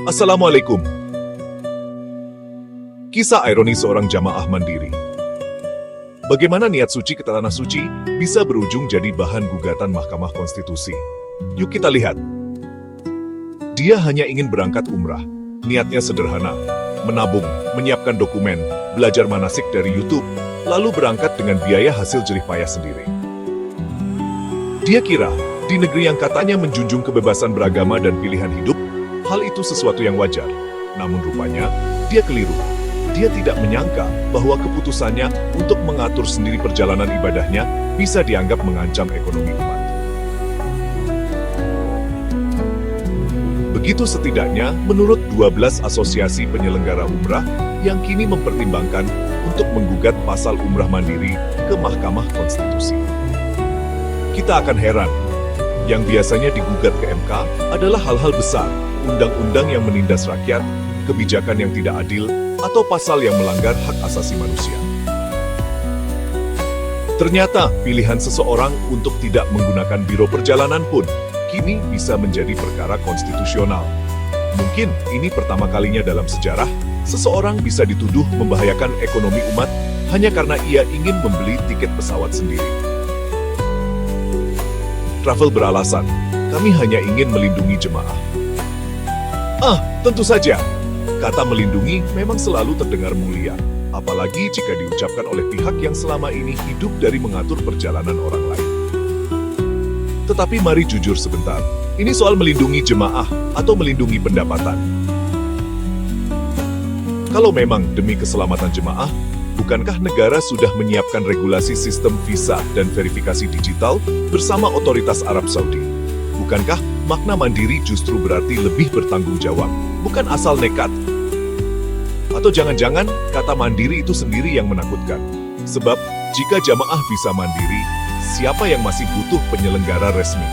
Assalamualaikum. Kisah ironi seorang jamaah mandiri. Bagaimana niat suci ke tanah suci bisa berujung jadi bahan gugatan Mahkamah Konstitusi? Yuk kita lihat. Dia hanya ingin berangkat umrah. Niatnya sederhana, menabung, menyiapkan dokumen, belajar manasik dari YouTube, lalu berangkat dengan biaya hasil jerih payah sendiri. Dia kira, di negeri yang katanya menjunjung kebebasan beragama dan pilihan hidup, hal itu sesuatu yang wajar. Namun rupanya, dia keliru. Dia tidak menyangka bahwa keputusannya untuk mengatur sendiri perjalanan ibadahnya bisa dianggap mengancam ekonomi umat. Begitu setidaknya menurut 12 asosiasi penyelenggara umrah yang kini mempertimbangkan untuk menggugat pasal umrah mandiri ke Mahkamah Konstitusi. Kita akan heran. Yang biasanya digugat ke MK adalah hal-hal besar, undang-undang yang menindas rakyat, kebijakan yang tidak adil, atau pasal yang melanggar hak asasi manusia. Ternyata pilihan seseorang untuk tidak menggunakan biro perjalanan pun kini bisa menjadi perkara konstitusional. Mungkin ini pertama kalinya dalam sejarah seseorang bisa dituduh membahayakan ekonomi umat hanya karena ia ingin membeli tiket pesawat sendiri. Travel beralasan, kami hanya ingin melindungi jemaah. Tentu saja. Kata melindungi memang selalu terdengar mulia, apalagi jika diucapkan oleh pihak yang selama ini hidup dari mengatur perjalanan orang lain. Tetapi mari jujur sebentar, ini soal melindungi jemaah atau melindungi pendapatan. Kalau memang demi keselamatan jemaah, bukankah negara sudah menyiapkan regulasi sistem visa dan verifikasi digital bersama otoritas Arab Saudi? Bukankah makna mandiri justru berarti lebih bertanggung jawab, bukan asal nekat? Atau jangan-jangan kata mandiri itu sendiri yang menakutkan? Sebab jika jamaah bisa mandiri, siapa yang masih butuh penyelenggara resmi?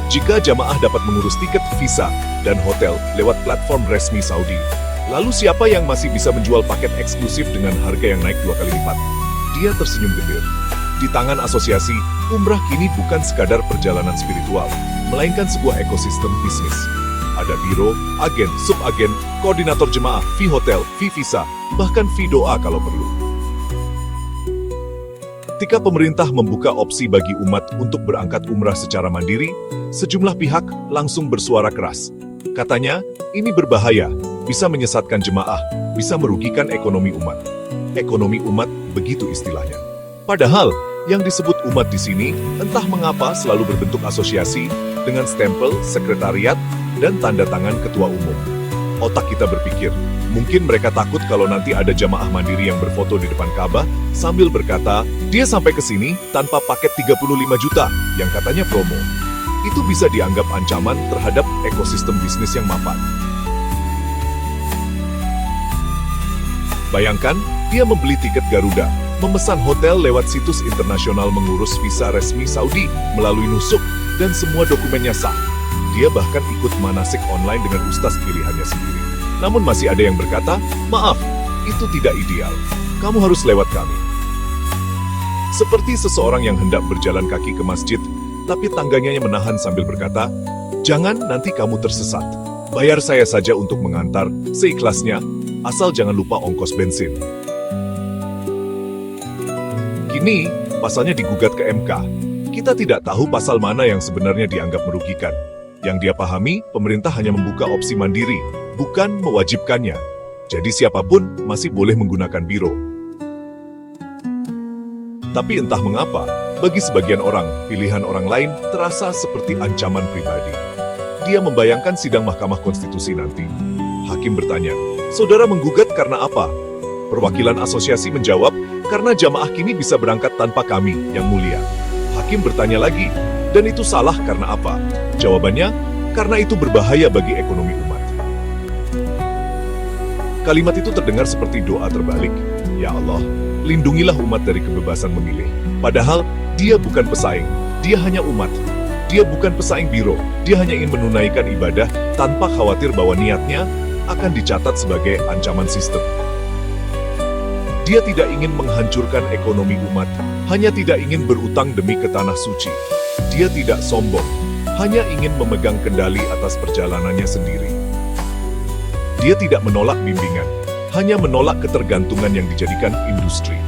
Jika jamaah dapat mengurus tiket, visa, dan hotel lewat platform resmi Saudi, lalu siapa yang masih bisa menjual paket eksklusif dengan harga yang naik 2 kali lipat? Dia tersenyum getir. Di tangan asosiasi, umrah kini bukan sekadar perjalanan spiritual, melainkan sebuah ekosistem bisnis. Ada biro, agen, subagen, koordinator jemaah, fee hotel, fee visa, bahkan fee doa kalau perlu. Ketika pemerintah membuka opsi bagi umat untuk berangkat umrah secara mandiri, sejumlah pihak langsung bersuara keras. Katanya, ini berbahaya, bisa menyesatkan jemaah, bisa merugikan ekonomi umat. Ekonomi umat, begitu istilahnya. Padahal, yang disebut umat di sini entah mengapa selalu berbentuk asosiasi dengan stempel, sekretariat, dan tanda tangan ketua umum. Otak kita berpikir, mungkin mereka takut kalau nanti ada jamaah mandiri yang berfoto di depan Ka'bah sambil berkata, dia sampai ke sini tanpa paket 35 juta yang katanya promo. Itu bisa dianggap ancaman terhadap ekosistem bisnis yang mapan. Bayangkan, dia membeli tiket Garuda, memesan hotel lewat situs internasional, mengurus visa resmi Saudi melalui nusuk, dan semua dokumennya sah. Dia bahkan ikut manasik online dengan ustaz pilihannya sendiri. Namun masih ada yang berkata, maaf, itu tidak ideal. Kamu harus lewat kami. Seperti seseorang yang hendak berjalan kaki ke masjid, tapi tangganya menahan sambil berkata, jangan nanti kamu tersesat. Bayar saya saja untuk mengantar, seikhlasnya, asal jangan lupa ongkos bensin. Kini, pasalnya digugat ke MK. Kita tidak tahu pasal mana yang sebenarnya dianggap merugikan. Yang dia pahami, pemerintah hanya membuka opsi mandiri, bukan mewajibkannya. Jadi siapapun masih boleh menggunakan biro. Tapi entah mengapa, bagi sebagian orang, pilihan orang lain terasa seperti ancaman pribadi. Dia membayangkan sidang Mahkamah Konstitusi nanti. Hakim bertanya, saudara menggugat karena apa? Perwakilan asosiasi menjawab, karena jamaah kini bisa berangkat tanpa kami, yang mulia. Hakim bertanya lagi, dan itu salah karena apa? Jawabannya, karena itu berbahaya bagi ekonomi umat. Kalimat itu terdengar seperti doa terbalik. Ya Allah, lindungilah umat dari kebebasan memilih. Padahal, dia bukan pesaing, dia hanya umat. Dia bukan pesaing biro, dia hanya ingin menunaikan ibadah tanpa khawatir bahwa niatnya akan dicatat sebagai ancaman sistem. Dia tidak ingin menghancurkan ekonomi umat, hanya tidak ingin berutang demi ke tanah suci. Dia tidak sombong, hanya ingin memegang kendali atas perjalanannya sendiri. Dia tidak menolak bimbingan, hanya menolak ketergantungan yang dijadikan industri.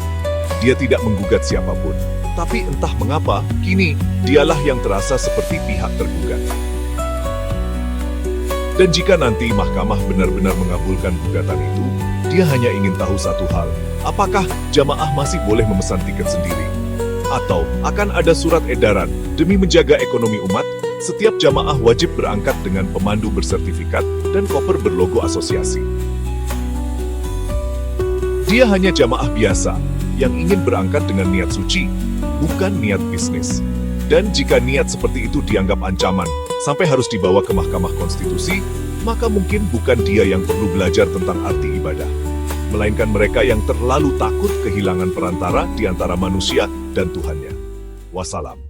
Dia tidak menggugat siapapun, tapi entah mengapa, kini dialah yang terasa seperti pihak tergugat. Dan jika nanti mahkamah benar-benar mengabulkan gugatan itu, dia hanya ingin tahu satu hal, apakah jamaah masih boleh memesan tiket sendiri? Atau akan ada surat edaran demi menjaga ekonomi umat, setiap jamaah wajib berangkat dengan pemandu bersertifikat dan koper berlogo asosiasi. Dia hanya jamaah biasa yang ingin berangkat dengan niat suci, bukan niat bisnis. Dan jika niat seperti itu dianggap ancaman, sampai harus dibawa ke Mahkamah Konstitusi, maka mungkin bukan dia yang perlu belajar tentang arti ibadah, melainkan mereka yang terlalu takut kehilangan perantara di antara manusia dan Tuhannya. Wassalam.